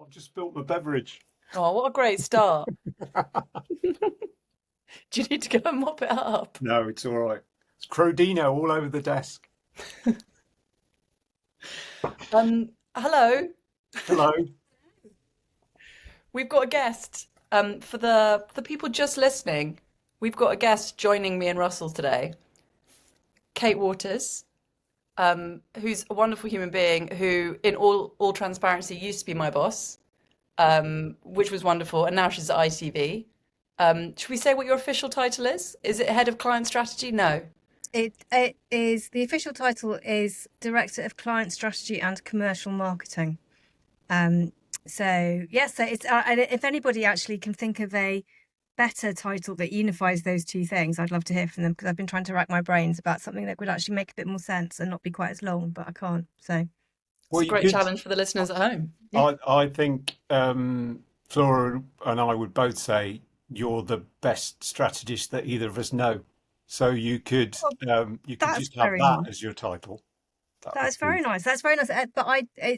I've just spilt my beverage. Oh, what a great start. Do you need to go and mop it up? No, it's all right. It's Crodino all over the desk. Hello. Hello. We've got a guest. For the people just listening, we've got a guest joining me and Russell today. Kate Waters, who's a wonderful human being who, in all transparency, used to be my boss, which was wonderful, and now she's at ITV. Should we say what your official title is? Is it head of client strategy? No. It is, the official title is Director of Client Strategy and Commercial Marketing. So yes, so it's if anybody actually can think of a better title that unifies those two things, I'd love to hear from them, because I've been trying to rack my brains about something that would actually make a bit more sense and not be quite as long, but I can't. So It's Well, a you great could. challenge for the listeners at home. I think Flora and I would both say you're the best strategist that either of us know. So Well, you could that's just have very that nice. as your title. That would That's be. very nice. That's very nice.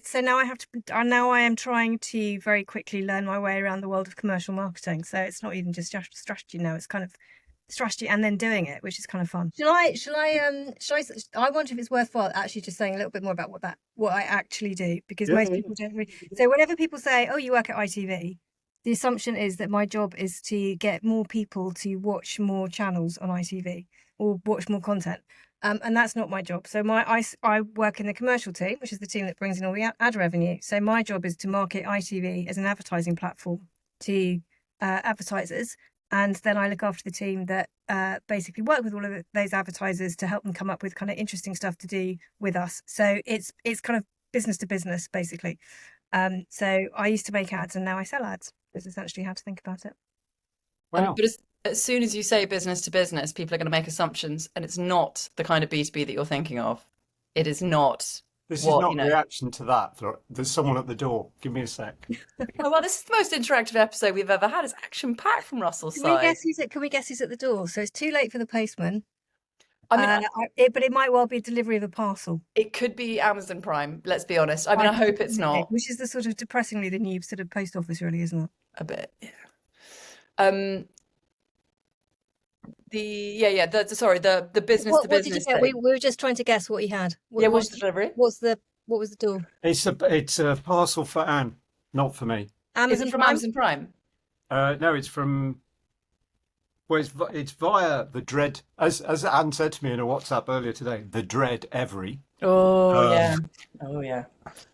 So now I have to. Now I am trying to very quickly learn my way around the world of commercial marketing. So it's not even just strategy now. It's kind of strategy and then doing it, which is kind of fun. I wonder if it's worthwhile actually just saying a little bit more about what I actually do, because Yeah, most yeah. people don't really. So whenever people say, "Oh, you work at ITV," the assumption is that my job is to get more people to watch more channels on ITV or watch more content. And that's not my job. So I work in the commercial team, which is the team that brings in all the ad revenue. So my job is to market ITV as an advertising platform to advertisers. And then I look after the team that basically work with all of those advertisers to help them come up with kind of interesting stuff to do with us. So it's kind of business to business, basically. So I used to make ads and now I sell ads. Is essentially how to think about it. Wow. But as soon as you say business to business, people are going to make assumptions, and it's not the kind of B2B that you're thinking of. It is not This is what, not a reaction to that, Flora. There's someone at the door. Give me a sec. Oh, well, this is the most interactive episode we've ever had. It's action-packed from Russell's Can we side. guess who's at the door? So it's too late for the postman. I mean, But it might well be a delivery of a parcel. it could be Amazon Prime, let's be honest. I mean, I hope it's not Which is the sort of depressingly the new sort of post office, really, isn't it? a bit. Yeah. The business to What did you business get? We thing. were just trying to guess what he had. Yeah, what's the delivery? What was the door? It's a parcel for Anne, not for me. Is Amazon it from Prime? Amazon Prime? No, it's from. Well, it's via the Dread, as Anne said to me in a WhatsApp earlier today, the Dread Every. Oh, yeah. Um, Oh, yeah.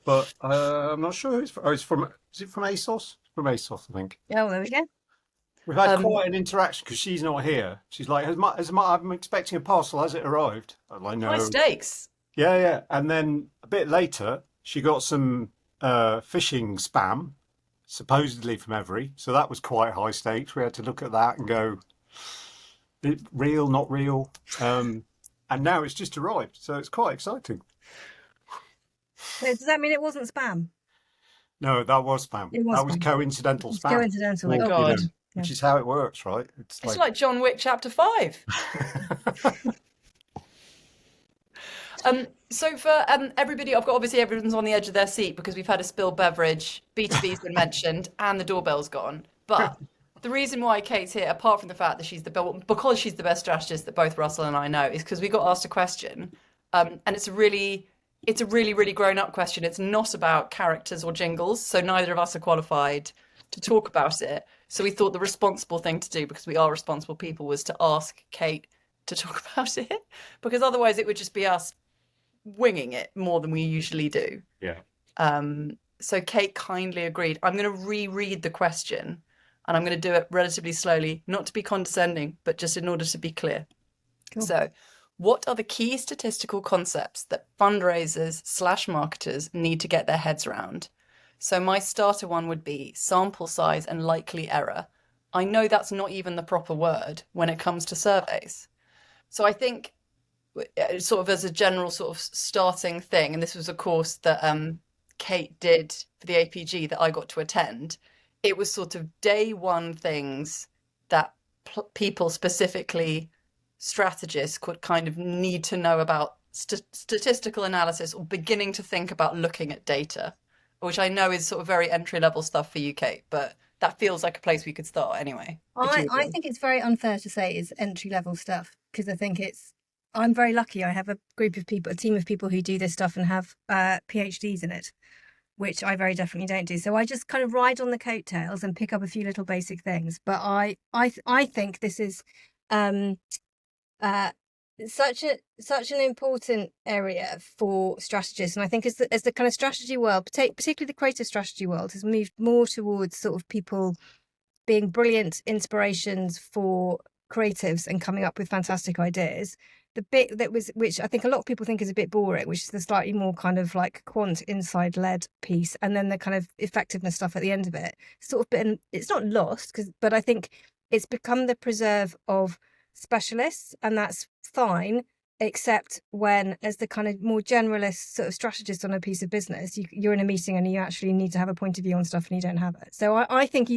but I'm not sure who it's from. Oh, it's from. Is it from ASOS? From ASOS, I think. Oh, there we go. We've had Um, quite an interaction because she's not here. She's like, I'm expecting a parcel. Has it arrived? I'm like, High no. stakes. Yeah, yeah. And then a bit later, she got some phishing spam, supposedly from Every. So that was quite high stakes. We had to look at that and go, real, not real. And now it's just arrived. So it's quite exciting. So does that mean it wasn't spam? No, that was spam. It was That was spam. coincidental It's spam. coincidental. My Or, God. which is how it works, right? It's It's like John Wick Chapter 5. So for everybody, obviously everyone's on the edge of their seat because we've had a spilled beverage, B2B's been mentioned, and the doorbell's gone. But the reason why Kate's here, apart from the fact that because she's the best strategist that both Russell and I know, is because we got asked a question, and it's a really, really grown-up question. It's not about characters or jingles, so neither of us are qualified to talk about it. So we thought the responsible thing to do, because we are responsible people, was to ask Kate to talk about it, because otherwise it would just be us winging it more than we usually do. Yeah. So Kate kindly agreed. I'm going to reread the question, and I'm going to do it relatively slowly, not to be condescending, but just in order to be clear. Cool. So, what are the key statistical concepts that fundraisers/marketers need to get their heads around? So my starter one would be sample size and likely error. I know that's not even the proper word when it comes to surveys. So I think sort of as a general sort of starting thing, and this was a course that Kate did for the APG that I got to attend, it was sort of day one things that people, specifically strategists, could kind of need to know about statistical analysis or beginning to think about looking at data. which I know is sort of very entry level stuff for UK, but that feels like a place we could start anyway. Would you I agree? think it's very unfair to say it's entry level stuff because I think I'm very lucky. I have a group of people, a team of people who do this stuff and have PhDs in it, which I very definitely don't do. So I just kind of ride on the coattails and pick up a few little basic things. But I think this is um, uh, such an important area for strategists, and I think as the kind of strategy world, particularly the creative strategy world, has moved more towards sort of people being brilliant inspirations for creatives and coming up with fantastic ideas. The bit that was, which I think a lot of people think is a bit boring, which is the slightly more kind of like quant inside led piece, and then the kind of effectiveness stuff at the end of it, sort of been, it's not lost but I think it's become the preserve of specialists, and that's fine. Except when, as the kind of more generalist sort of strategist on a piece of business, you're in a meeting and you actually need to have a point of view on stuff and you don't have it. So I think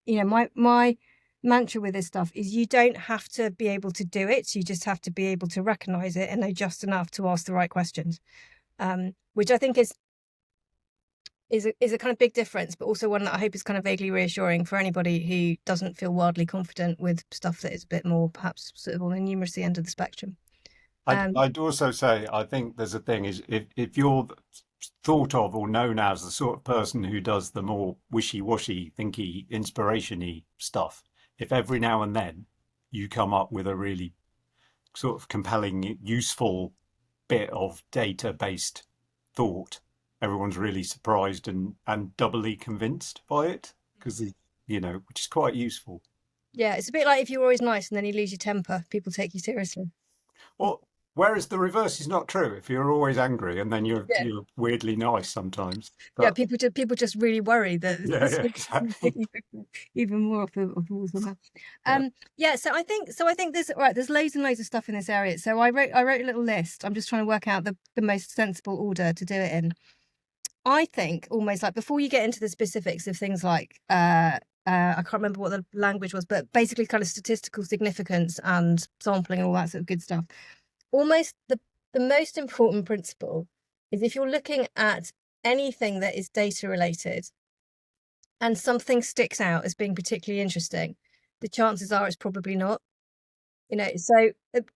my mantra with this stuff is you don't have to be able to do it. You just have to be able to recognize it and know just enough to ask the right questions, which I think is a kind of big difference, but also one that I hope is kind of vaguely reassuring for anybody who doesn't feel wildly confident with stuff that is a bit more perhaps sort of on the numeracy end of the spectrum. I'd also say I think there's a thing is if you're thought of or known as the sort of person who does the more wishy-washy, thinky, inspiration-y stuff, if every now and then you come up with a really sort of compelling, useful bit of data-based thought, everyone's really surprised and doubly convinced by it because which is quite useful. Yeah, it's a bit like if you're always nice and then you lose your temper, people take you seriously. Well, whereas the reverse is not true. If you're always angry and then Yeah. you're weirdly nice sometimes. Yeah, But people just really worry that yeah, exactly. even more of the rules than that. Yeah. Yeah, so I think there's loads and loads of stuff in this area. So I wrote a little list. I'm just trying to work out the most sensible order to do it in. I think almost like before you get into the specifics of things like I can't remember what the language was, but basically kind of statistical significance and sampling and all that sort of good stuff. Almost the most important principle is if you're looking at anything that is data related and something sticks out as being particularly interesting, the chances are it's probably not. So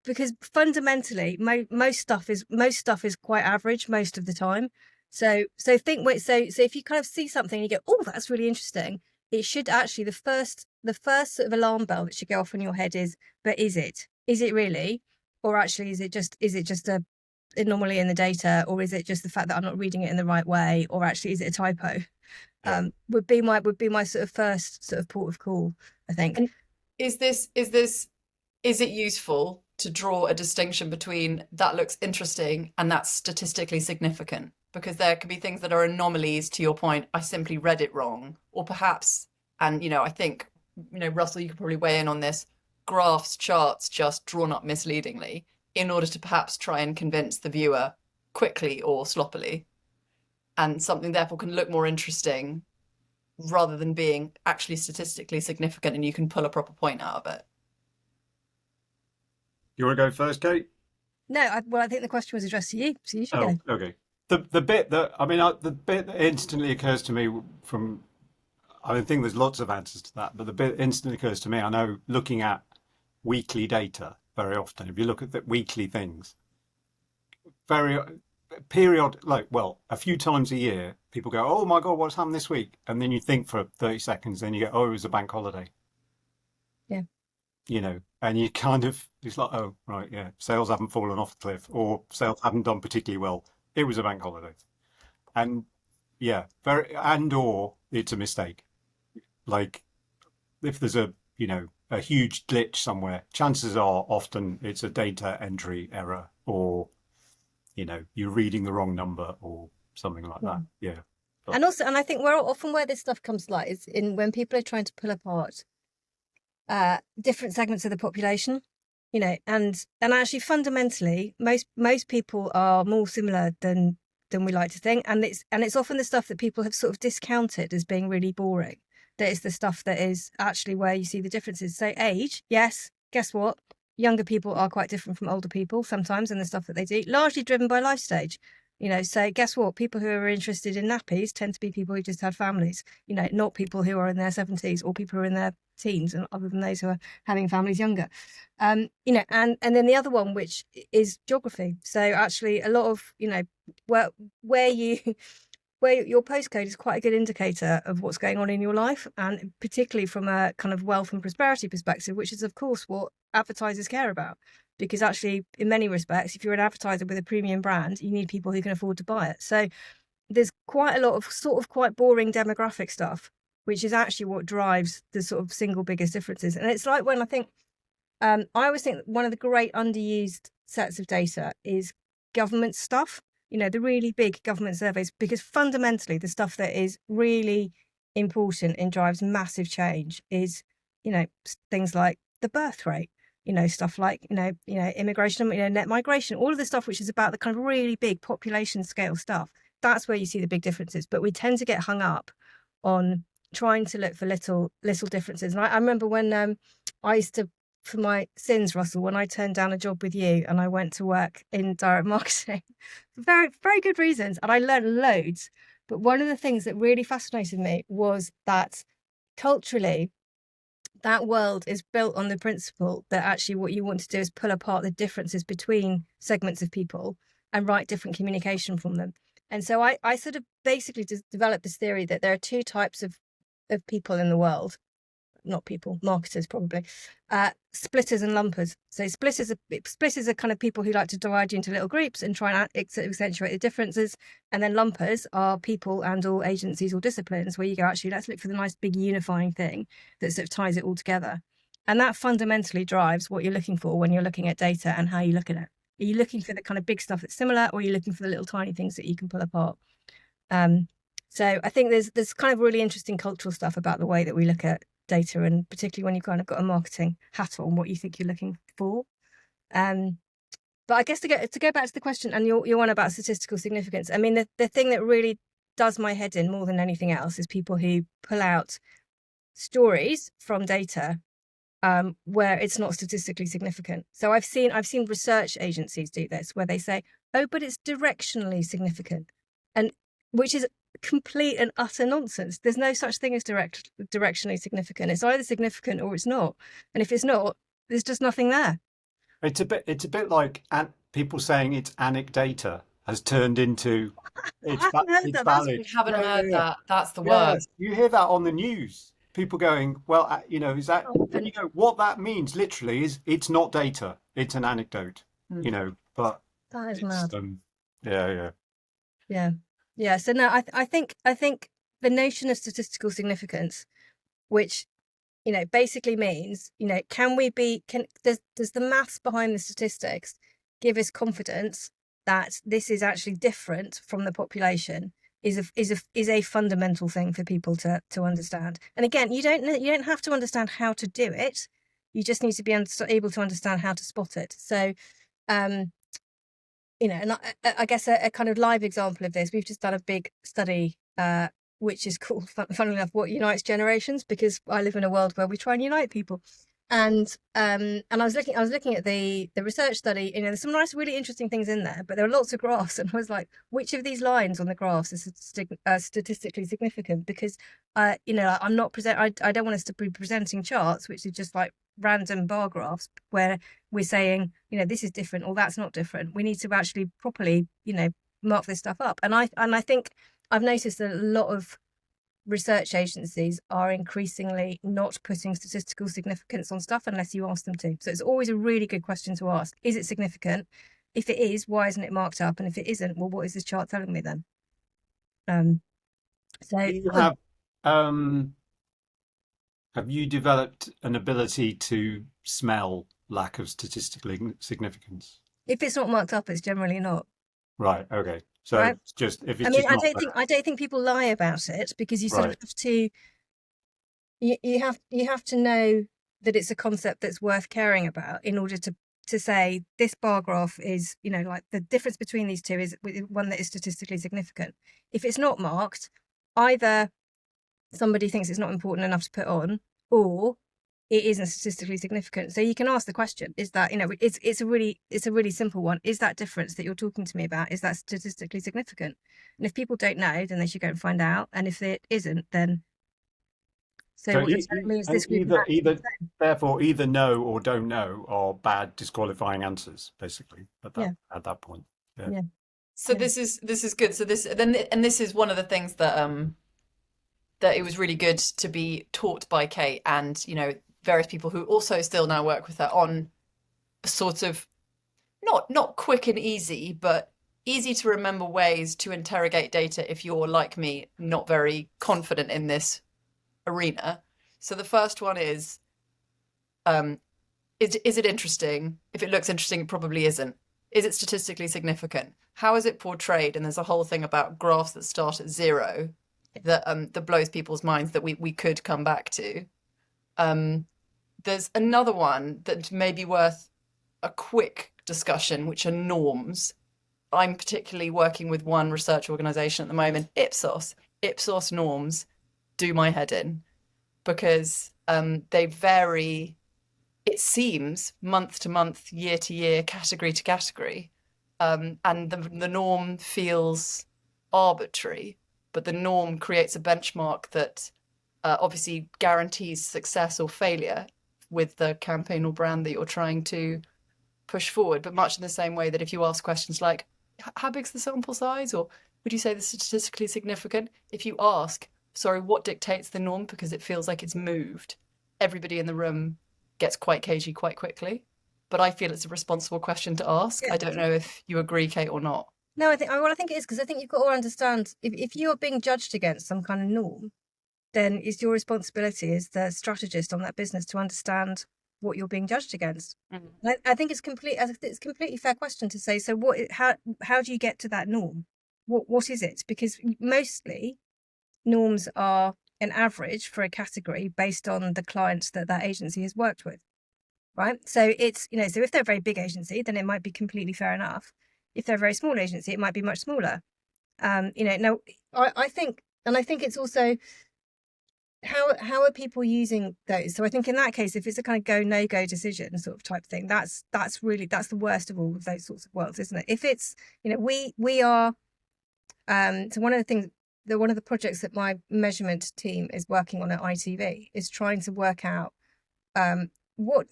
because fundamentally most stuff is quite average most of the time. So if you kind of see something and you go, oh, that's really interesting, it should actually, the first sort of alarm bell that should go off in your head is, but is it really, or actually is it just a anomaly in the data, or is it just the fact that I'm not reading it in the right way, or actually is it a typo? Yeah. Would be my sort of first sort of port of call, I think. And is it useful to draw a distinction between that looks interesting and that's statistically significant? Because there could be things that are anomalies, to your point, I simply read it wrong. Or perhaps, and I think, Russell, you could probably weigh in on this, graphs, charts just drawn up misleadingly in order to perhaps try and convince the viewer quickly or sloppily. And something therefore can look more interesting rather than being actually statistically significant and you can pull a proper point out of it. You want to go first, Kate? No, I think the question was addressed to you, so you should Oh, go. okay. The bit that the bit that instantly occurs to me from I think there's lots of answers to that, but the bit that instantly occurs to me, I know looking at weekly data very often, if you look at the weekly things, very a few times a year, people go, "Oh my God, what's happened this week?" And then you think for 30 seconds, then you go, "Oh, it was a bank holiday." Yeah. And you kind of, it's like, oh, right, yeah, sales haven't fallen off the cliff or sales haven't done particularly well. It was a bank holiday. And yeah, or it's a mistake. Like if there's a huge glitch somewhere, chances are often it's a data entry error or, you're reading the wrong number or something like that. Yeah. But, And I think where this stuff comes to light is in when people are trying to pull apart different segments of the population, and actually fundamentally most people are more similar than we like to think, and it's often the stuff that people have sort of discounted as being really boring that is the stuff that is actually where you see the differences. So age, yes, guess what? Younger people are quite different from older people sometimes in the stuff that they do, largely driven by life stage. So guess what? People who are interested in nappies tend to be people who just had families, not people who are in their 70s or people who are in their teens, and other than those who are having families younger. And then the other one, which is geography. So actually a lot of, where your postcode is quite a good indicator of what's going on in your life, and particularly from a kind of wealth and prosperity perspective, which is of course what advertisers care about. Because actually, in many respects, if you're an advertiser with a premium brand, you need people who can afford to buy it. So there's quite a lot of sort of quite boring demographic stuff, which is actually what drives the sort of single biggest differences. And it's like when I always think that one of the great underused sets of data is government stuff, the really big government surveys, because fundamentally the stuff that is really important and drives massive change is, things like the birth rate, stuff like, immigration, net migration, all of the stuff which is about the kind of really big population scale stuff. That's where you see the big differences. But we tend to get hung up on trying to look for little differences. And I remember when I used to, for my sins, Russell, when I turned down a job with you and I went to work in direct marketing for very, very good reasons. And I learned loads. But one of the things that really fascinated me was that culturally, that world is built on the principle that actually what you want to do is pull apart the differences between segments of people and write different communication from them. And so I sort of basically just developed this theory that there are two types of people in the world. Not people, marketers probably, splitters and lumpers. So splitters are kind of people who like to divide you into little groups and try and accentuate the differences. And then lumpers are people and or agencies or disciplines where you go, actually, let's look for the nice big unifying thing that sort of ties it all together. And that fundamentally drives what you're looking for when you're looking at data and how you look at it. Are you looking for the kind of big stuff that's similar, or are you looking for the little tiny things that you can pull apart? So I think there's kind of really interesting cultural stuff about the way that we look at data, and particularly when you've kind of got a marketing hat on, what you think you're looking for. But I guess to go back to the question and your one about statistical significance, I mean, the thing that really does my head in more than anything else is people who pull out stories from data where it's not statistically significant. So I've seen research agencies do this, where they say, oh, but it's directionally significant, and which is complete and utter nonsense. There's no such thing as directionally significant. It's either significant or it's not. And if it's not, there's just nothing there. It's a bit like people saying it's anecdata has turned into it's valid. We haven't heard Yeah. that. That's the Yeah, worst. you hear that on the news. People going, well, is that? And you go, what that means literally is it's not data. It's an anecdote. But That is it's, mad. yeah. So no, I think the notion of statistical significance, which basically means does the maths behind the statistics give us confidence that this is actually different from the population is a fundamental thing for people to understand. And again, you don't have to understand how to do it. You just need to be able to understand how to spot it. So and I guess a kind of live example of this, we've just done a big study which is called, funnily enough, What Unites Generations, because I live in a world where we try and unite people. And I was looking at the research study. There's some nice, really interesting things in there, but there are lots of graphs, and I was like, which of these lines on the graphs is statistically significant? Because I'm not I don't want us to be presenting charts which are just like random bar graphs where we're saying, this is different or that's not different. We need to actually properly, mark this stuff up. And I think I've noticed that a lot of research agencies are increasingly not putting statistical significance on stuff unless you ask them to. So it's always a really good question to ask. Is it significant? If it is, why isn't it marked up? And if it isn't, well, what is this chart telling me then? Have you developed an ability to smell lack of statistical significance? If it's not marked up, it's generally not. Right. Okay. So Right. it's just if it's I don't think people lie about it, because you sort of have to. You have to know that it's a concept that's worth caring about in order to say this bar graph is, like the difference between these two is one that is statistically significant. If it's not marked, either somebody thinks it's not important enough to put on, or it isn't statistically significant. So you can ask the question, is that, it's a really simple one. Is that difference that you're talking to me about, is that statistically significant? And if people don't know, then they should go and find out. And if it isn't, then so So what you're telling me is and this group is actually the same. therefore either no or don't know are bad disqualifying answers, basically, Yeah, at that point. Yeah. yeah, So yeah. this is good. So this is one of the things that it was really good to be taught by Kate and, various people who also still now work with her on sort of not quick and easy, but easy to remember ways to interrogate data if you're like me, not very confident in this arena. So the first one um, is it interesting? If it looks interesting, it probably isn't. Is it statistically significant? How is it portrayed? And there's a whole thing about graphs that start at zero that blows people's minds that we could come back to. There's another one that may be worth a quick discussion, which are norms. I'm particularly working with one research organization at the moment, Ipsos. Ipsos norms do my head in because they vary, it seems, month to month, year to year, category to category. And the norm feels arbitrary, but the norm creates a benchmark that obviously guarantees success or failure with the campaign or brand that you're trying to push forward. But much in the same way that if you ask questions like, how big's the sample size? Or would you say this is statistically significant? If you ask, sorry, what dictates the norm? Because it feels like it's moved. Everybody in the room gets quite cagey quite quickly. But I feel it's a responsible question to ask. Yeah. I don't know if you agree, Kate, or not. No, I think it is, because I think you've got to understand, if you're being judged against some kind of norm, then it's your responsibility as the strategist on that business to understand what you're being judged against. I think it's completely fair question to say, so how do you get to that norm? What is it? Because mostly norms are an average for a category based on the clients that agency has worked with, right? So it's, so if they're a very big agency, then it might be completely fair enough. If they're a very small agency, it might be much smaller. Now I think it's also, how are people using those? So I think in that case, if it's a kind of go no go decision sort of type thing, that's the worst of all of those sorts of worlds, isn't it? If it's, we are, so one of the projects that my measurement team is working on at ITV is trying to work out what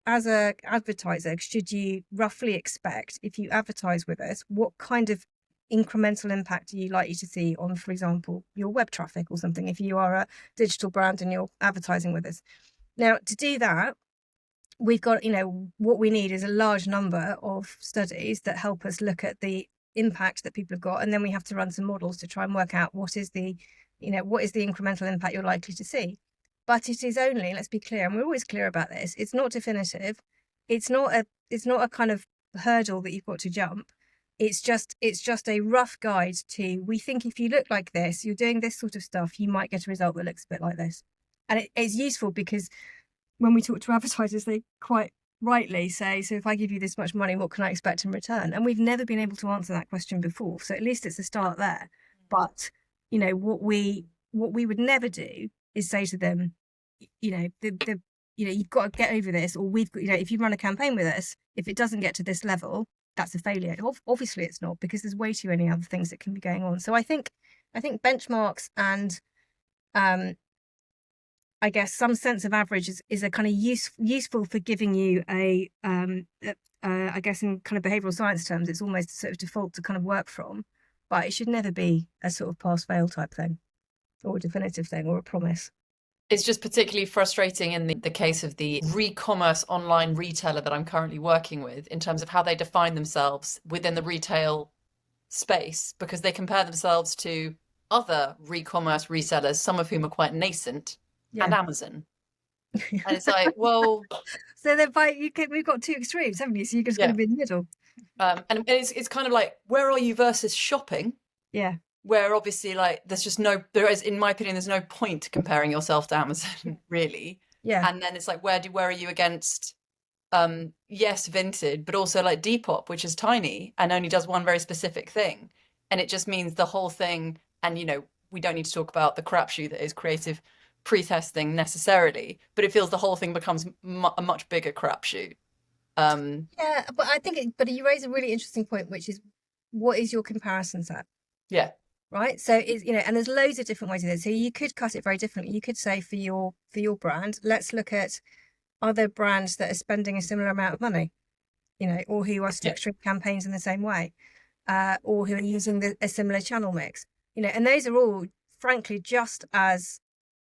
as a advertiser should you roughly expect if you advertise with us. What kind of incremental impact are you likely to see on, for example, your web traffic or something, if you are a digital brand and you're advertising with us? Now, to do that, we've got, what we need is a large number of studies that help us look at the impact that people have got, and then we have to run some models to try and work out what is the incremental impact you're likely to see. But it is only, let's be clear, and we're always clear about this, it's not definitive. It's not a kind of hurdle that you've got to jump. It's just a rough guide to, we think if you look like this, you're doing this sort of stuff, you might get a result that looks a bit like this. And it's useful because when we talk to advertisers, they quite rightly say, so if I give you this much money, what can I expect in return? And we've never been able to answer that question before. So at least it's a start there. But, what we would never do is say to them, you've got to get over this, or we've got, if you run a campaign with us, if it doesn't get to this level, that's a failure. Obviously it's not, because there's way too many other things that can be going on. So I think benchmarks and I guess some sense of average is a kind of useful for giving you I guess in kind of behavioural science terms, it's almost a sort of default to kind of work from, but it should never be a sort of pass-fail type thing, or a definitive thing, or a promise. It's just particularly frustrating in the case of the re-commerce online retailer that I'm currently working with, in terms of how they define themselves within the retail space, because they compare themselves to other re-commerce resellers, some of whom are quite nascent, and Amazon. And it's like, well, so then we've got two extremes, haven't you? So you're just going to be in the middle. And it's kind of like, where are you versus shopping? Yeah. Where obviously, like, in my opinion, there's no point comparing yourself to Amazon, really. Yeah. And then it's like, where are you against, yes, Vinted, but also like Depop, which is tiny and only does one very specific thing. And it just means the whole thing, and, we don't need to talk about the crapshoot that is creative pre-testing necessarily, but it feels the whole thing becomes a much bigger crapshoot. Yeah, but I think, but you raise a really interesting point, which is what is your comparison set, Yeah, right? So it's, and there's loads of different ways of it. So you could cut it very differently. You could say for your brand, let's look at other brands that are spending a similar amount of money, or who are yeah, structuring campaigns in the same way, or who are using a similar channel mix, and those are all, frankly, just as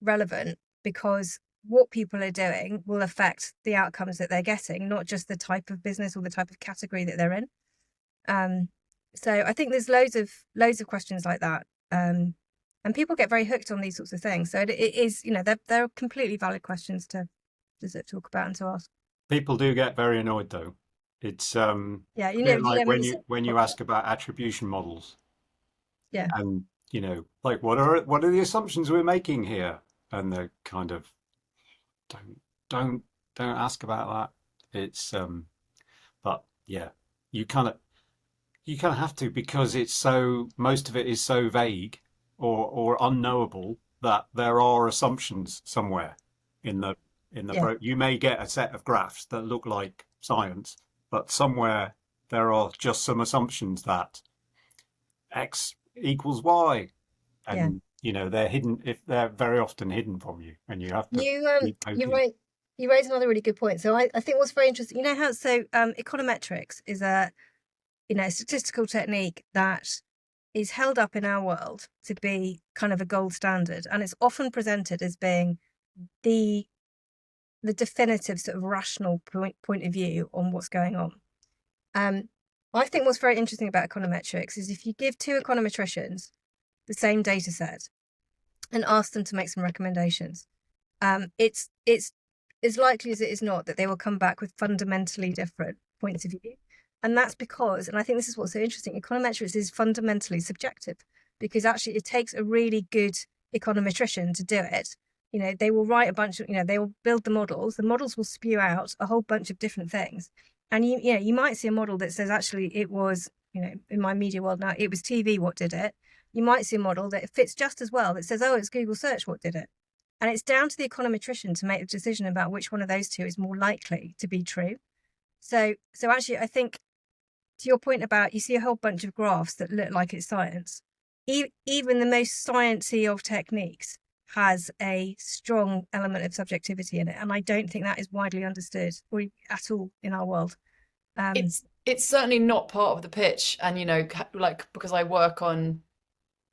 relevant, because what people are doing will affect the outcomes that they're getting, not just the type of business or the type of category that they're in. So I think there's loads of questions like that. And people get very hooked on these sorts of things. So it is, they're completely valid questions to talk about and to ask. People do get very annoyed though. It's Yeah, a bit like when when you you say, when you ask about attribution models, yeah, and like what are the assumptions we're making here? And they're kind of don't don't don't ask about that. It's but yeah, you kind of you kind of have to, because it's so most of it is so vague or unknowable that there are assumptions somewhere in the yeah, you may get a set of graphs that look like science, but somewhere there are just some assumptions that x equals y, yeah. and they're hidden, if they're very often hidden from you, and you have to keep You're poking. right. You raise another really good point. So I think what's very interesting, how econometrics is a statistical technique that is held up in our world to be kind of a gold standard, and it's often presented as being the definitive sort of rational point of view on what's going on. I think what's very interesting about econometrics is if you give two econometricians the same data set and ask them to make some recommendations, it's as likely as it is not that they will come back with fundamentally different points of view. And that's because, and I think this is what's so interesting, econometrics is fundamentally subjective, because actually it takes a really good econometrician to do it. They will write a bunch of, they will build the models will spew out a whole bunch of different things. And you might see a model that says actually it was, in my media world now, it was TV what did it. You might see a model that fits just as well that says, oh, it's Google search what did it. And it's down to the econometrician to make the decision about which one of those two is more likely to be true. So actually, I think, to your point about, you see a whole bunch of graphs that look like it's science. Even the most sciencey of techniques has a strong element of subjectivity in it, and I don't think that is widely understood or at all in our world. it's certainly not part of the pitch, and like, because I work on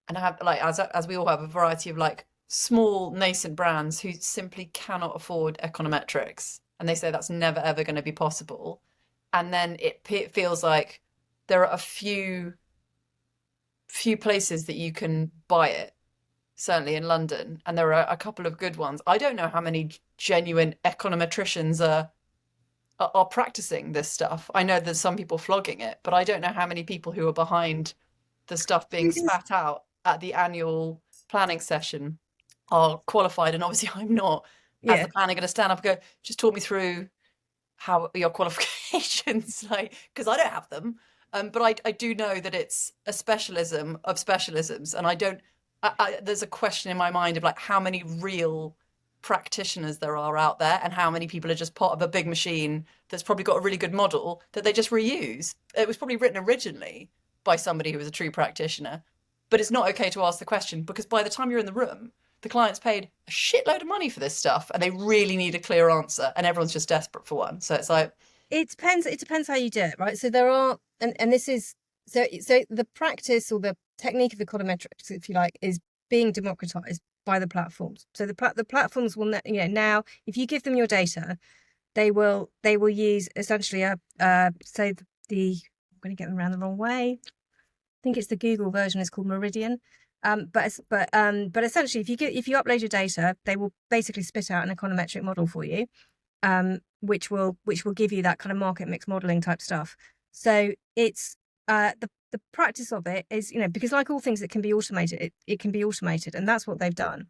and have, like, as we all have, a variety of like small nascent brands who simply cannot afford econometrics, and they say that's never ever going to be possible. And then it feels like there are a few places that you can buy it, certainly in London, and there are a couple of good ones. I don't know how many genuine econometricians are practicing this stuff. I know there's some people flogging it, but I don't know how many people who are behind the stuff being spat out at the annual planning session are qualified. And obviously I'm not, as Yeah, the planner, going to stand up and go, just talk me through how your qualifications, like, because I don't have them. But I do know that it's a specialism of specialisms, and I don't. There's a question in my mind of like how many real practitioners there are out there, and how many people are just part of a big machine that's probably got a really good model that they just reuse. It was probably written originally by somebody who was a true practitioner, but it's not okay to ask the question, because by the time you're in the room, the client's paid a shitload of money for this stuff and they really need a clear answer, and everyone's just desperate for one. So it's like, it depends. It depends how you do it, right? So there are, and this is so the practice or the technique of econometrics, if you like, is being democratized by the platforms. So the platforms will, now if you give them your data, they will use essentially say I'm going to get them around the wrong way. I think it's the Google version is called Meridian. But essentially, if you upload your data, they will basically spit out an econometric model for you, which will give you that kind of market mix modeling type stuff. So it's the practice of it is, because like all things that can be automated, it can be automated, and that's what they've done.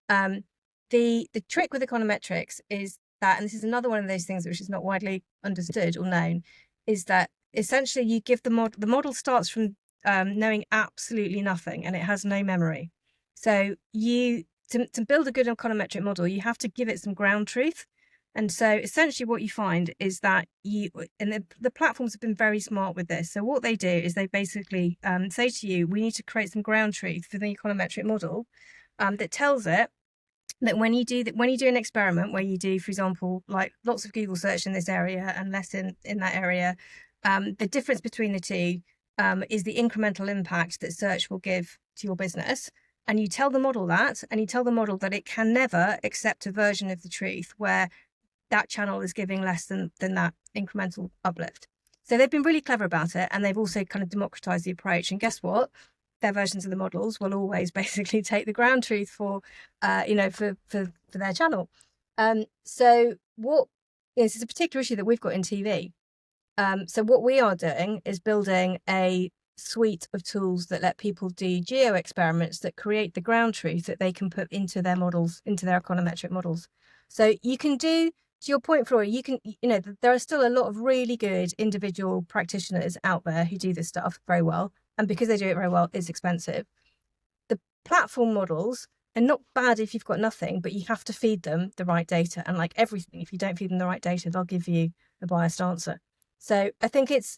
The trick with econometrics is that, and this is another one of those things which is not widely understood or known, is that essentially you give the model starts from knowing absolutely nothing, and it has no memory. So you to build a good econometric model, you have to give it some ground truth. And so essentially what you find is that the platforms have been very smart with this. So what they do is they basically say to you, we need to create some ground truth for the econometric model that tells it that when you do an experiment where you do, for example, like lots of Google search in this area and less in that area, the difference between the two is the incremental impact that search will give to your business. And you tell the model that, and you tell the model that it can never accept a version of the truth where that channel is giving less than that incremental uplift. So they've been really clever about it, and they've also kind of democratized the approach. And guess what? Their versions of the models will always basically take the ground truth for their channel. So what is a particular issue that we've got in TV. So what we are doing is building a suite of tools that let people do geo experiments that create the ground truth that they can put into their models, into their econometric models. So you can do, to your point, Flora, there are still a lot of really good individual practitioners out there who do this stuff very well. And because they do it very well, it's expensive. The platform models are not bad if you've got nothing, but you have to feed them the right data. And like everything, if you don't feed them the right data, they'll give you a biased answer. So I think it's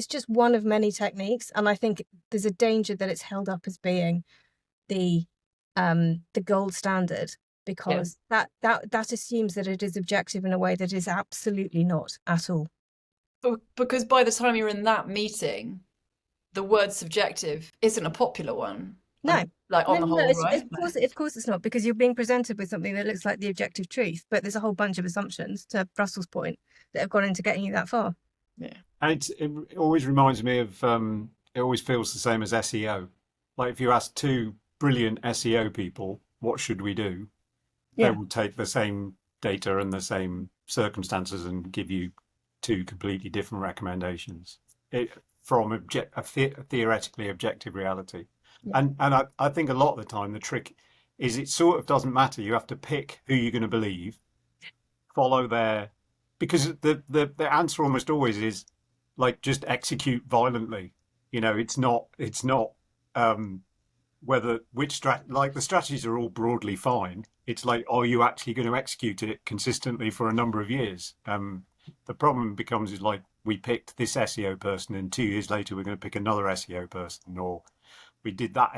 just one of many techniques. And I think there's a danger that it's held up as being the gold standard, because that assumes that it is objective in a way that is absolutely not at all. Because by the time you're in that meeting, the word subjective isn't a popular one. No. Like on the whole, right? Of course it's not, because you're being presented with something that looks like the objective truth, but there's a whole bunch of assumptions, to Russell's point, that have gone into getting you that far. Yeah. And it always reminds me of, it always feels the same as SEO. Like if you ask two brilliant SEO people, what should we do? They will take the same data and the same circumstances and give you two completely different recommendations from a theoretically objective reality. Yeah. And I think a lot of the time the trick is it sort of doesn't matter. You have to pick who you're going to believe, follow because the answer almost always is like just execute violently. It's not whether like the strategies are all broadly fine. It's like, are you actually going to execute it consistently for a number of years? The problem becomes is like we picked this SEO person and 2 years later we're going to pick another SEO person, or we did that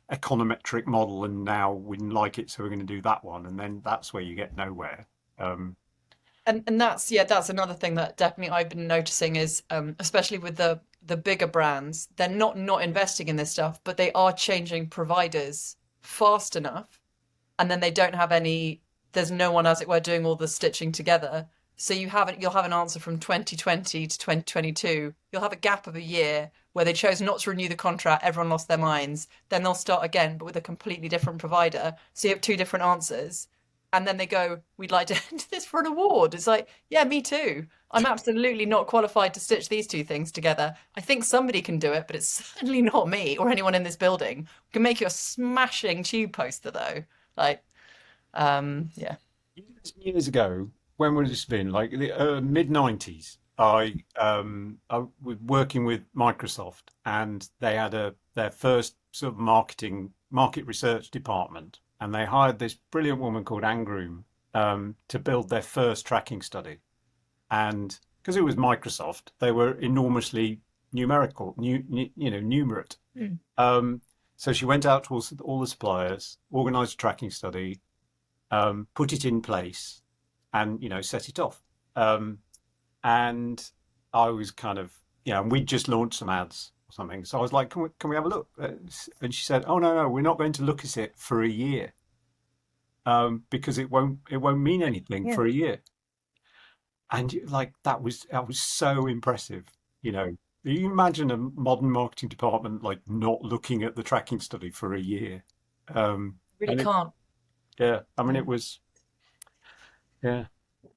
econometric model and now we didn't like it, so we're going to do that one, and then that's where you get nowhere. And that's another thing that definitely I've been noticing is especially with the bigger brands, they're not investing in this stuff, but they are changing providers fast enough, and then they don't have there's no one, as it were, doing all the stitching together. So you'll have an answer from 2020 to 2022. You'll have a gap of a year where they chose not to renew the contract, everyone lost their minds. Then they'll start again, but with a completely different provider. So you have two different answers. And then they go, we'd like to enter this for an award. It's like, yeah, me too. I'm absolutely not qualified to stitch these two things together. I think somebody can do it, but it's certainly not me or anyone in this building. We can make you a smashing tube poster though. Like, yeah. Years ago, when would this have been? Like the mid-90s, I was working with Microsoft, and they had their first sort of market research department, and they hired this brilliant woman called Anne Groom to build their first tracking study. And because it was Microsoft, they were enormously numerical, numerate. So she went out to all the suppliers, organised a tracking study, put it in place, and set it off. And I was kind of, and we'd just launched some ads or something. So I was like, can we have a look? And she said, oh no, we're not going to look at it for a year, because it won't mean anything for a year. And like that was so impressive. You imagine a modern marketing department like not looking at the tracking study for a year. Really can't. I mean, it was. Yeah.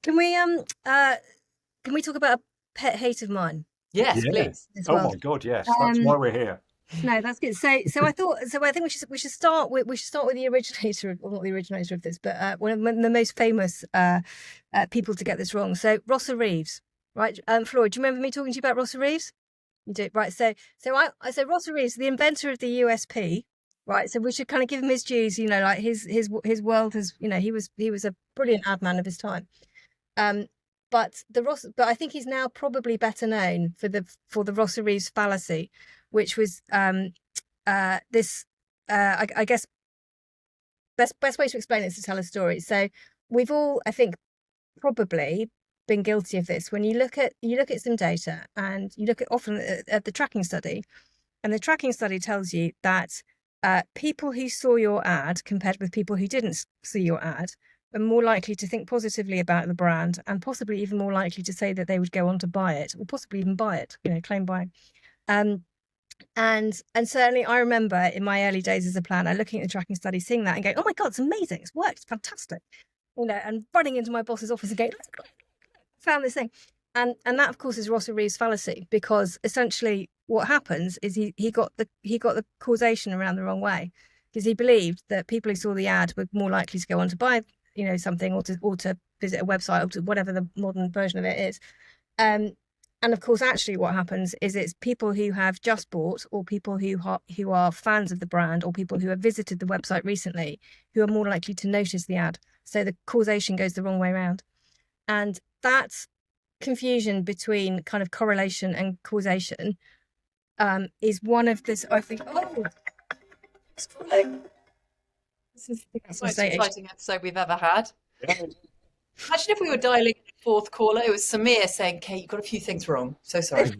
Can we talk about a pet hate of mine? Yes, please. Oh my God, yes. That's why we're here. No, that's good. So I think we should start with the originator, or not the originator of this, but one of the most famous people to get this wrong. So Rossa Reeves, right? Flora, do you remember me talking to you about Rossa Reeves? You do, right? So Rossa Reeves, the inventor of the USP, right? So we should kind of give him his dues. You know, like his world has. You know, he was a brilliant ad man of his time. But I think he's now probably better known for the Rossa Reeves fallacy, which was this. I guess best way to explain it is to tell a story. So we've all, I think, probably been guilty of this. When you look at some data and you look at often at the tracking study, and the tracking study tells you that people who saw your ad compared with people who didn't see your ad are more likely to think positively about the brand and possibly even more likely to say that they would go on to buy it or possibly even buy it, you know, claim buying. And certainly I remember in my early days as a planner looking at the tracking study, seeing that and going, oh my God, it's amazing, it's worked, it's fantastic. You know, and running into my boss's office and going, look, found this thing. And that of course is Rossa Reeves fallacy, because essentially what happens is he got the causation around the wrong way, because he believed that people who saw the ad were more likely to go on to buy, you know, something or to visit a website or to whatever the modern version of it is. And of course, actually, what happens is it's people who have just bought, or people who are fans of the brand, or people who have visited the website recently, who are more likely to notice the ad. So the causation goes the wrong way around. And that confusion between kind of correlation and causation is one of this, I think, this is the It's the most exciting episode we've ever had. Imagine if we were dialing the fourth caller. It was Samir saying, Kate, you've got a few things wrong. So sorry.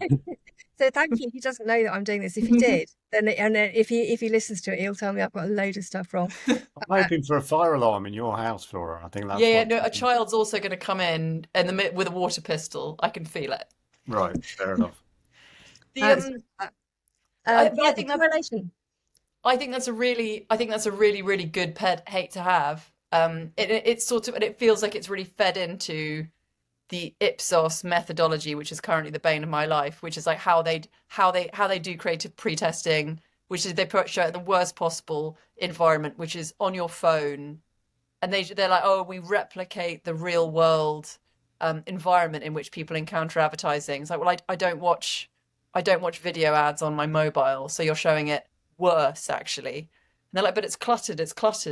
So thankfully he doesn't know that I'm doing this. If he did, then if he listens to it, he'll tell me I've got a load of stuff wrong. I'm hoping for a fire alarm in your house, Flora. I think that's Yeah, what. no, a child's also going to come in with a water pistol. I can feel it. Right, fair enough. The, I think correlation. I think that's a really really good pet hate to have. It's sort of, and it feels like it's really fed into the Ipsos methodology, which is currently the bane of my life, which is like how they do creative pre-testing, which is they show it in the worst possible environment, which is on your phone, and they're like, oh, we replicate the real world environment in which people encounter advertising. It's like, well, I don't watch video ads on my mobile, so you're showing it worse actually. And they're like, but it's cluttered,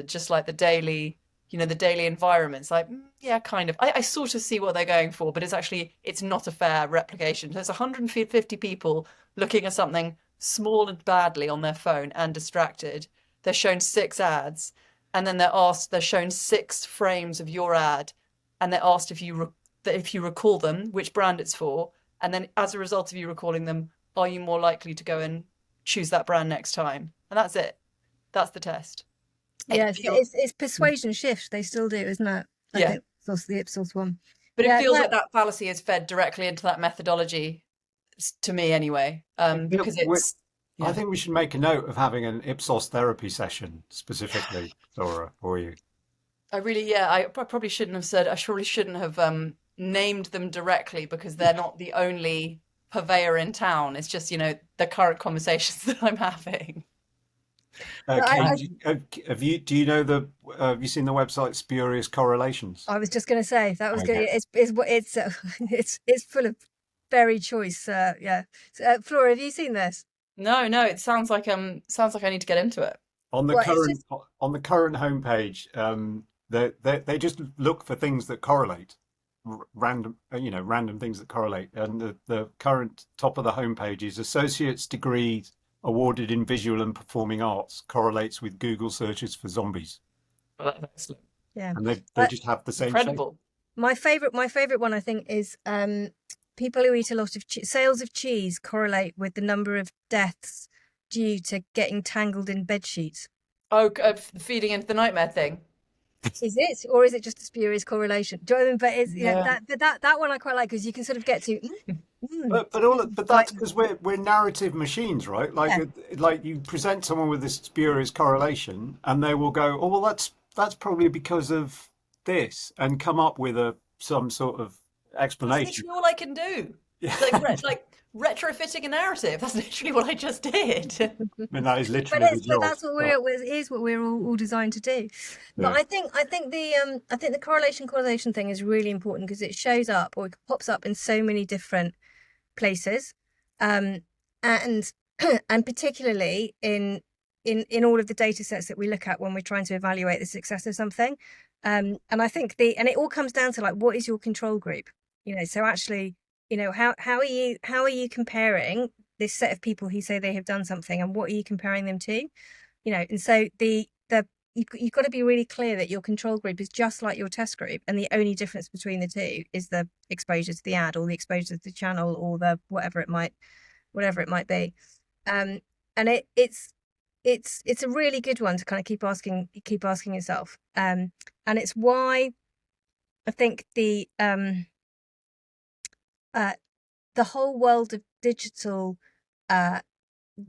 just like the daily environment. It's like, yeah, kind of. I sort of see what they're going for, but it's not a fair replication. There's 150 people looking at something small and badly on their phone and distracted. They're shown 6 ads, and then they're shown 6 frames of your ad, and they're asked if you recall them, which brand it's for, and then as a result of you recalling them, are you more likely to go and choose that brand next time? And that's it. That's the test. Yes, it's persuasion shift. They still do, isn't it? I think that's the Ipsos one. But it feels like that fallacy is fed directly into that methodology, to me anyway. Because it's. I think we should make a note of having an Ipsos therapy session specifically, Laura, for you. I probably shouldn't have said. I surely shouldn't have named them directly, because they're not the only purveyor in town. It's just, the current conversations that I'm having. Kate, do you know have you seen the website Spurious Correlations? I was just going to say that was good. It's full of very choice. Yeah, Flora, have you seen this? No. It sounds like I need to get into it. On the current homepage, they just look for things that correlate, random things that correlate. And the current top of the homepage is associate's degree awarded in visual and performing arts correlates with Google searches for zombies. Well, that's excellent. Yeah, and they just have the same. Incredible. Shape. My favorite one, I think, is people who eat a lot of sales of cheese correlate with the number of deaths due to getting tangled in bed sheets. Oh, feeding into the nightmare thing. Is it, or is it just a spurious correlation? Do you know what I mean? But it's that one I quite like, because you can sort of get to. But that's because we're narrative machines, right? Like you present someone with this spurious correlation, and they will go, oh well, that's probably because of this, and come up with some sort of explanation. That's literally all I can do. Yeah. Like retrofitting a narrative. That's literally what I just did. I mean, that is literally the job. But that's what we're all designed to do. But I think the correlation causation thing is really important, because it shows up, or it pops up in so many different places, and particularly in in all of the data sets that we look at when we're trying to evaluate the success of something. And I think and it all comes down to like, what is your control group? So actually, how are you comparing this set of people who say they have done something, and what are you comparing them to? And so you've got to be really clear that your control group is just like your test group, and the only difference between the two is the exposure to the ad, or the exposure to the channel, or the whatever it might be. And it's a really good one to kind of keep asking yourself. And it's why I think the whole world of digital, the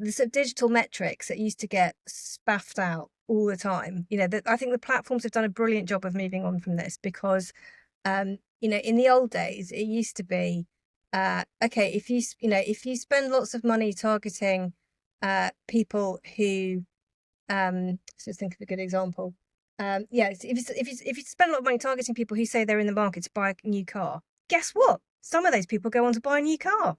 sort of digital metrics that used to get spaffed out all the time, I think the platforms have done a brilliant job of moving on from this, because in the old days it used to be okay, if you spend lots of money targeting people who let's think of a good example. If you spend a lot of money targeting people who say they're in the market to buy a new car, guess what? Some of those people go on to buy a new car.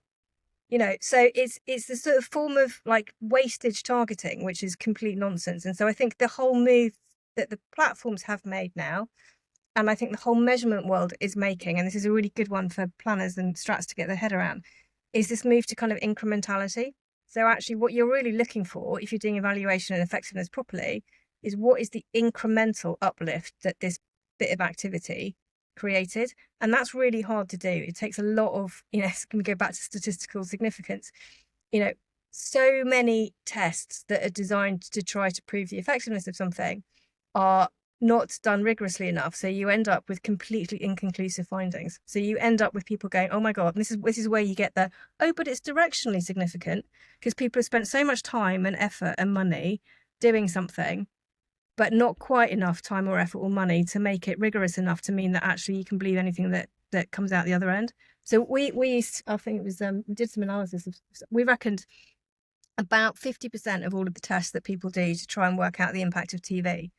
So it's the sort of form of like wastage targeting, which is complete nonsense. And so I think the whole move that the platforms have made now, and I think the whole measurement world is making, and this is a really good one for planners and strats to get their head around, is this move to kind of incrementality. So actually what you're really looking for, if you're doing evaluation and effectiveness properly, is what is the incremental uplift that this bit of activity created. And that's really hard to do. It takes a lot of, can we go back to statistical significance? So many tests that are designed to try to prove the effectiveness of something are not done rigorously enough. So you end up with completely inconclusive findings. So you end up with people going, oh my God, this is where you get but it's directionally significant, because people have spent so much time and effort and money doing something, but not quite enough time or effort or money to make it rigorous enough to mean that actually you can believe anything that comes out the other end. So we used, I think it was, we did some analysis we reckoned about 50% of all of the tests that people do to try and work out the impact of TV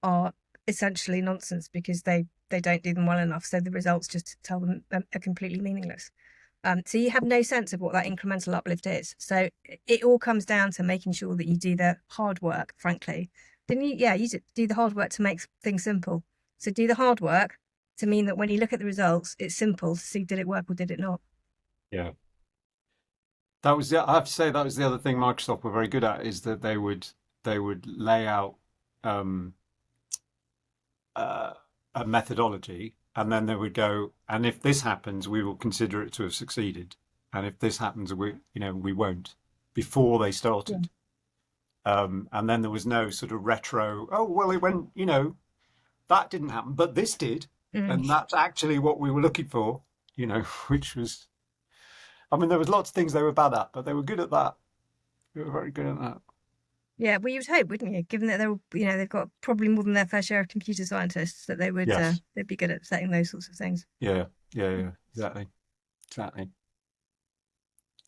are essentially nonsense, because they don't do them well enough. So the results just tell them are completely meaningless. So you have no sense of what that incremental uplift is. So it all comes down to making sure that you do the hard work, frankly. Then you do the hard work to make things simple. So do the hard work to mean that when you look at the results, it's simple to see, did it work or did it not? Yeah. I have to say, that was the other thing Microsoft were very good at, is that they would lay out a methodology, and then they would go, and if this happens, we will consider it to have succeeded, and if this happens, we won't, before they started. And then there was no sort of retro, oh well, it went, that didn't happen, but this did, and that's actually what we were looking for, which was, I mean, there was lots of things they were bad at, but they were good at that. They were very good at that. Yeah, well, you'd hope, wouldn't you? Given that they've got probably more than their fair share of computer scientists, that they would Yes. they'd be good at setting those sorts of things. Yeah, exactly.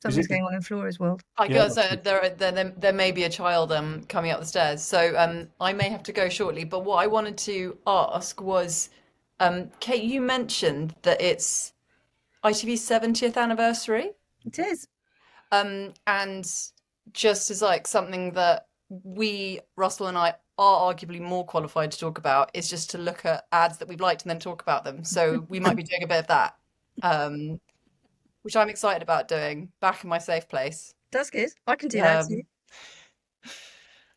Something's going on in Flora's world. I Yeah, guess there may be a child coming up the stairs, so I may have to go shortly. But what I wanted to ask was, Kate, you mentioned that it's ITV's 70th anniversary, It is. and just as like something that Russell and I, are arguably more qualified to talk about, is just to look at ads that we've liked and then talk about them. So we might be doing a bit of that, which I'm excited about doing, back in my safe place. That's good. I can do that too.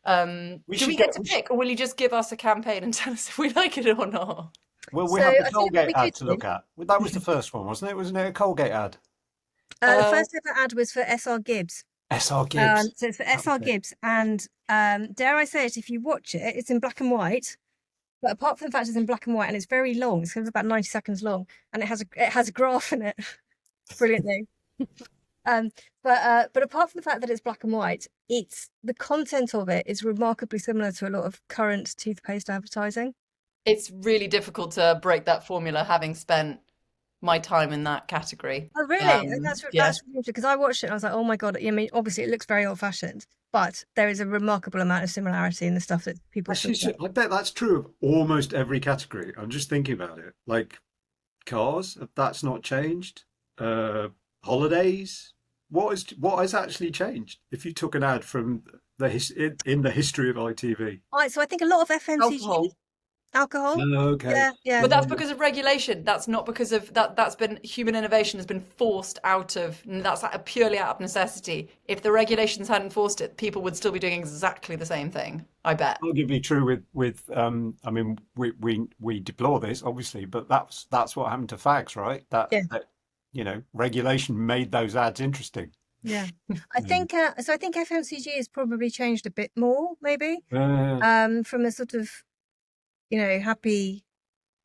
Do we get to pick, or will you just give us a campaign and tell us if we like it or not? Well, we have the Colgate ad to look at. That was the first one, wasn't it? Wasn't it a Colgate ad? The first ever ad was for SR Gibbs. SR Gibbs. So it's for SR Gibbs, and dare I say it, if you watch it, it's in black and white. But apart from the fact it's in black and white, and it's very long, it's about 90 seconds long, and it has a graph in it. Brilliantly. But apart from the fact that it's black and white, the content of it is remarkably similar to a lot of current toothpaste advertising. It's really difficult to break that formula, having spent my time in that category. Oh, really? That's really interesting, because I watched it and I was like, oh my God. I mean, obviously it looks very old-fashioned, but there is a remarkable amount of similarity in the stuff that people I bet that's true of almost every category. I'm just thinking about it. Like cars, that's not changed. Holidays, what has actually changed? If you took an ad from in the history of ITV. So I think a lot of FMCG, Alcohol. alcohol. Oh, okay. Yeah, yeah. But that's because of regulation. That's not because of that. That's been human innovation has been forced out of. That's purely out of necessity. If the regulations hadn't forced it, people would still be doing exactly the same thing. I bet. Arguably true with I mean we deplore this obviously, but that's what happened to fags, right? Yeah. That regulation made those ads interesting. Yeah. I Mm. think so. I think FMCG has probably changed a bit more, maybe. Uh, From a sort of, happy.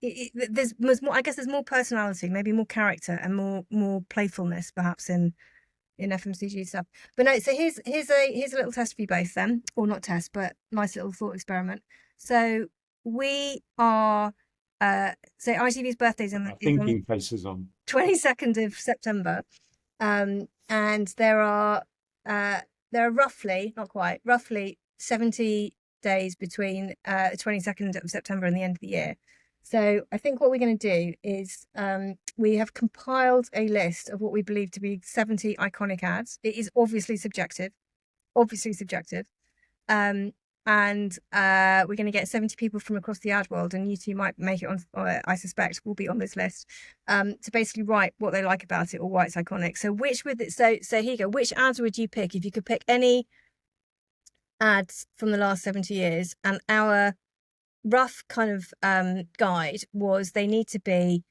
There's more. I guess there's more personality, maybe more character, and more playfulness, perhaps in FMCG stuff. But no. So here's a little test for you both, then, or not test, but nice little thought experiment. So we are. So ITV's birthday's our is on thinking faces on. 22nd of September. And there are roughly, not quite, roughly 70 days between the 22nd of September and the end of the year. So I think what we're going to do is we have compiled a list of what we believe to be 70 iconic ads. It is obviously subjective, obviously subjective. And we're going to get 70 people from across the ad world, and you two might make it on, I suspect will be on this list, to basically write what they like about it or why it's iconic. So so here you go. Which ads would you pick if you could pick any ads from the last 70 years? And our rough kind of guide was they need to be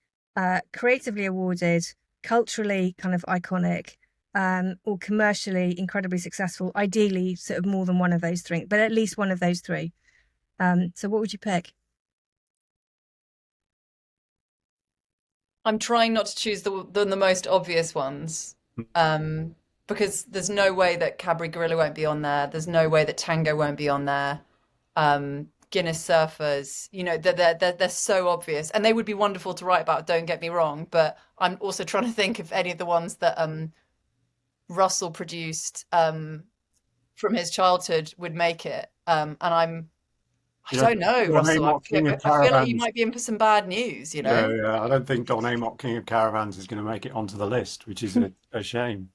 creatively awarded, culturally kind of iconic, or commercially incredibly successful, ideally sort of more than one of those three, but at least one of those three. So what would you pick? I'm trying not to choose the most obvious ones, because there's no way that Cadbury Gorilla won't be on there. There's no way that Tango won't be on there. Guinness Surfers, they're so obvious, and they would be wonderful to write about. Don't get me wrong, but I'm also trying to think of any of the ones that Russell produced from his childhood would make it. And I don't know, Don Russell. Amott, King of I feel like you Caravans. might be in for some bad news, Yeah, yeah. I don't think Don Amott, King of Caravans, is going to make it onto the list, which is a shame.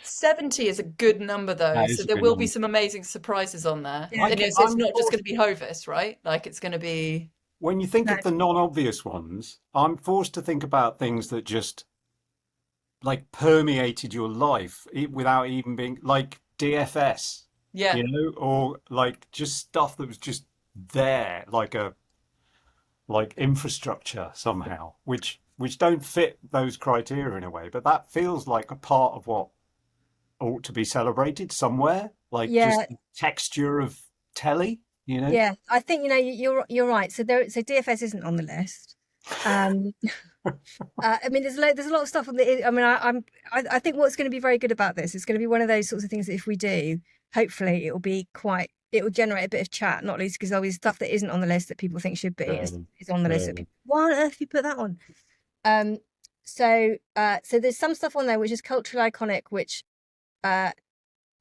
70 is a good number though, That so is a there good will be number. some amazing surprises on there. Yeah. And so it's not just going to be Hovis, right? Like it's going to be. When you think No. of the non-obvious ones, I'm forced to think about things that just like permeated your life without even being like DFS, Yeah. or like just stuff that was just there, like infrastructure somehow, which don't fit those criteria in a way, but that feels like a part of what ought to be celebrated somewhere, like just Yeah, the texture of telly, yeah. I think you're right. So DFS isn't on the list. Um, I mean, there's a lot of stuff on the. I mean, I think what's going to be very good about this is going to be one of those sorts of things that if we do, hopefully it will generate a bit of chat, not least because there'll be stuff that isn't on the list that people think should be is on the list. Yeah. Why on earth have you put that on? So there's some stuff on there which is culturally iconic, which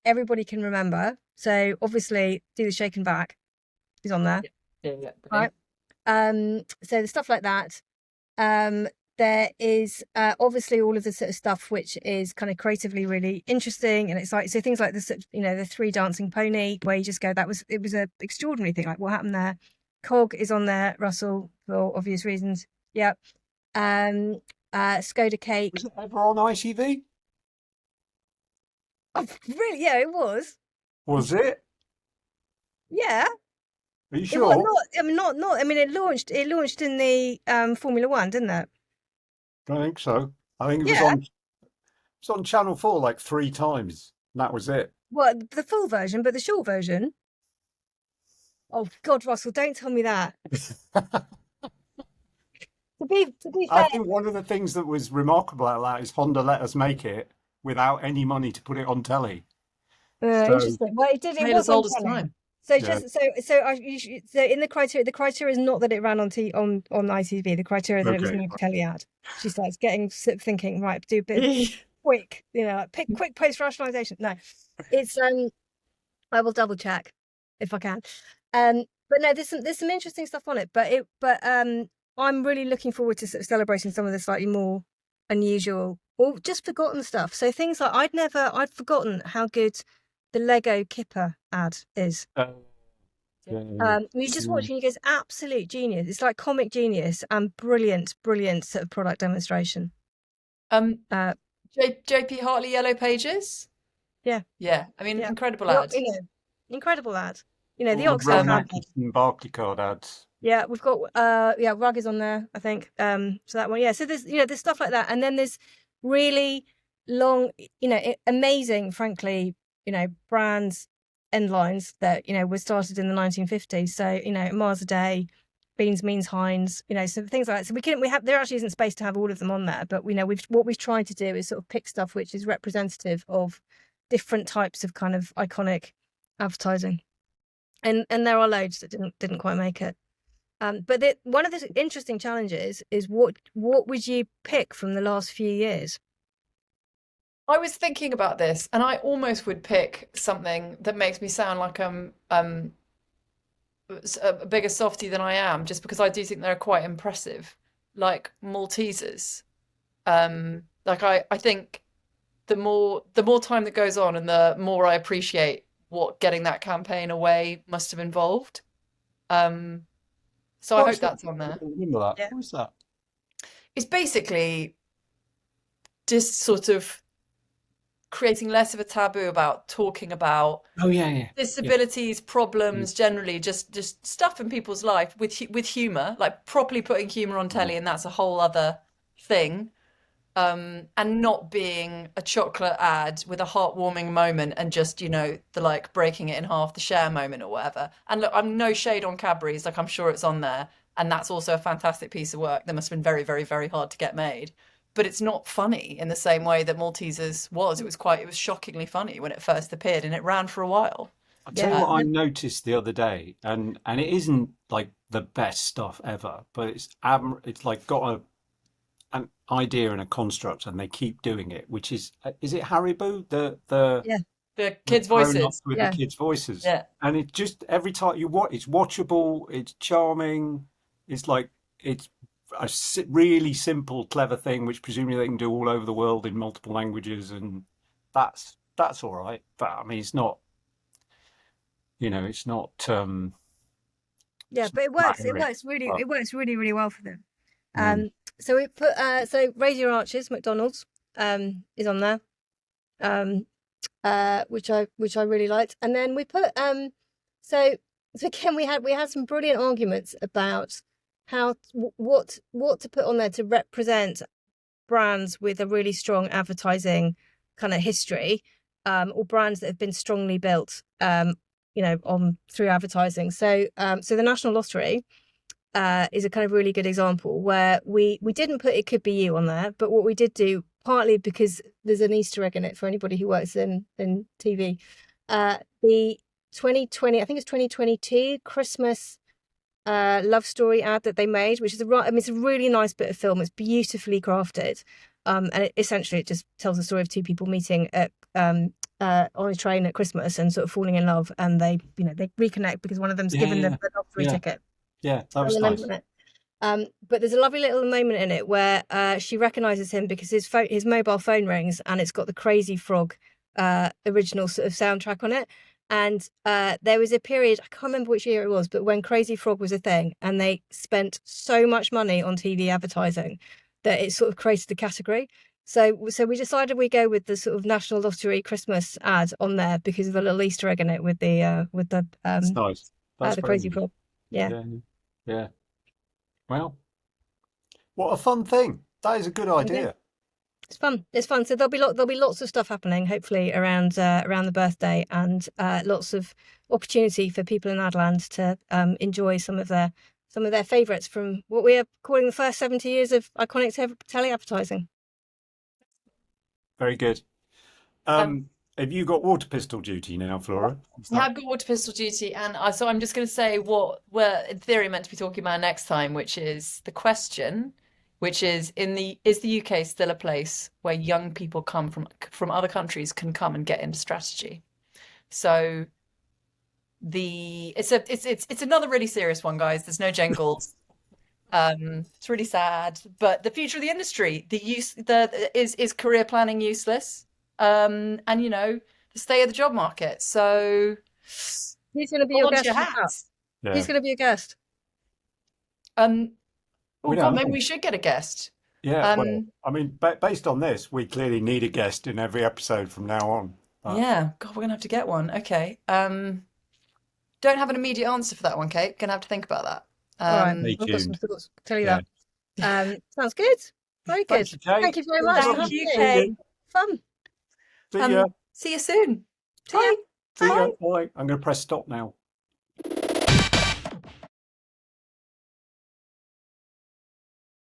everybody can remember. So obviously, Do the Shake and Back is on there. Yeah. Right. So the stuff like that. There is obviously all of the sort of stuff which is kind of creatively really interesting, and it's like so things like the Three Dancing Pony, where you just go, it was a extraordinary thing, like what happened there. Cog is on there, Russell, for obvious reasons. Yep. Skoda Cake. Was it ever on ITV? Oh, really? Yeah, it was. Was it? Yeah. Are you It was sure? not. I mean, not. I mean, it launched in the Formula One, didn't it? I think so. I think Yeah. it was on Channel 4 like 3 times. And that was it. Well, the full version, but the short version. Oh God, Russell, don't tell me that. To be I fair, think one of the things that was remarkable about that is Honda let us make it without any money to put it on telly. So, interesting. Well, it did. It Tale was as on old as telly. time. So yeah. just so in the criteria is not that it ran on ITV. The criteria that it was Okay. an telly ad. She starts getting thinking, right, do a bit quick, like pick quick post rationalization. No, it's I will double check if I can. But no, there's some interesting stuff on it. But I'm really looking forward to sort of celebrating some of the slightly more unusual or just forgotten stuff. So things like I'd forgotten how good the Lego Kipper ad is. Uh, You just watch and you go, it's absolute genius. It's like comic genius and brilliant sort of product demonstration. Um, Uh, JP Hartley Yellow Pages. yeah, Yeah, I mean, yeah. incredible ad. Incredible ad. The all the Oxo Rowan fan. Atkinson Barclaycard ads. Yeah, we've got Rug is on there, I think. So that one, yeah. So there's stuff like that, and then there's really long, amazing, frankly, brands end lines that were started in the 1950s. So Mars a Day, Beans Means Heinz, so things like that. So there actually isn't space to have all of them on there, but what we've tried to do is sort of pick stuff which is representative of different types of kind of iconic advertising, and there are loads that didn't quite make it. But one of the interesting challenges is what would you pick from the last few years? I was thinking about this, and I almost would pick something that makes me sound like a bigger softie than I am, just because I do think they're quite impressive, like Maltesers. Like I think the more time that goes on, and the more I appreciate what getting that campaign away must have involved. So I hope that's on there. Remember that? Yeah. What was that? It's basically just sort of creating less of a taboo about talking about Oh yeah. disabilities, problems, generally just stuff in people's life with humor, like properly putting humor on telly, and that's a whole other thing. And not being a chocolate ad with a heartwarming moment and just, the like breaking it in half, the share moment or whatever. And look, I'm no shade on Cadbury's, like I'm sure it's on there. And that's also a fantastic piece of work that must have been very, very, very hard to get made. But it's not funny in the same way that Maltesers was. It was shockingly funny when it first appeared, and it ran for a while. I'll tell you Yeah. what I noticed the other day, and it isn't like the best stuff ever, but it's like got an idea and a construct, and they keep doing it. Which is it Haribo Yeah. The the kids' grown ups voices. with the Yeah. kids' voices, Yeah. and it just every time you watch, it's watchable, it's charming, it's like it's a really simple, clever thing, which presumably they can do all over the world in multiple languages, and that's all right. But I mean, it's not, it's not. Yeah, It's but it not works. It flattering, works really. but It works really, really well for them. mm, So we put Raise Your Arches, McDonald's, is on there, which I really liked, and then we put so again we had some brilliant arguments about what to put on there to represent brands with a really strong advertising kind of history, or brands that have been strongly built, on through advertising. So the National Lottery is a kind of really good example where we didn't put It Could Be You on there, but what we did do, partly because there's an Easter egg in it for anybody who works in TV, the 2020, I think it's 2022 Christmas love story ad that they made, which is it's a really nice bit of film. It's beautifully crafted, and essentially it just tells the story of two people meeting at on a train at Christmas and sort of falling in love, and they reconnect because one of them's given yeah, the lottery yeah, ticket. yeah, that I was remember nice. it. But there's a lovely little moment in it where she recognizes him because his mobile phone rings and it's got the Crazy Frog original sort of soundtrack on it. And there was a period, I can't remember which year it was, but when Crazy Frog was a thing, and they spent so much money on TV advertising that it sort of created the category. So we decided we go with the sort of National Lottery Christmas ad on there because of the little Easter egg in it with That's nice. That's the very Crazy nice. Frog. Yeah. Yeah, yeah. Well, what a fun thing. That is a good Okay. idea. It's fun. It's fun. So there'll be lots of stuff happening, hopefully around the birthday, and lots of opportunity for people in Adland to enjoy some of their favourites from what we are calling the first 70 years of iconic telly advertising. Very good. Um, Have you got water pistol duty now, Flora? Is We that have got water pistol duty, and so I'm just going to say what we're in theory meant to be talking about next time, which is the question, which is is the UK still a place where young people come from other countries can come and get into strategy? So it's another really serious one, guys. There's no jingles. It's really sad. But the future of the industry, is career planning useless? And the state of the job market. So Who's going to be hold your on to guest your for that? hats. Who's Yeah. going to be a guest? Oh We God, don't maybe know. we should get a guest. Yeah, well, Um, I mean, based on this, we clearly need a guest in every episode from now on. But yeah, God, we're gonna have to get one. Okay. Don't have an immediate answer for that one, Kate. Gonna have to think about that. All right, stay I've got some tuned. thoughts. Tell you Yeah. that. Sounds good. Very good. Thank you, Kate. Thank you very Good much for Thank luck. having you, me. Kate. Fun. See ya. See you soon. See ya. Bye. See ya. Bye. Bye. I'm going to press stop now.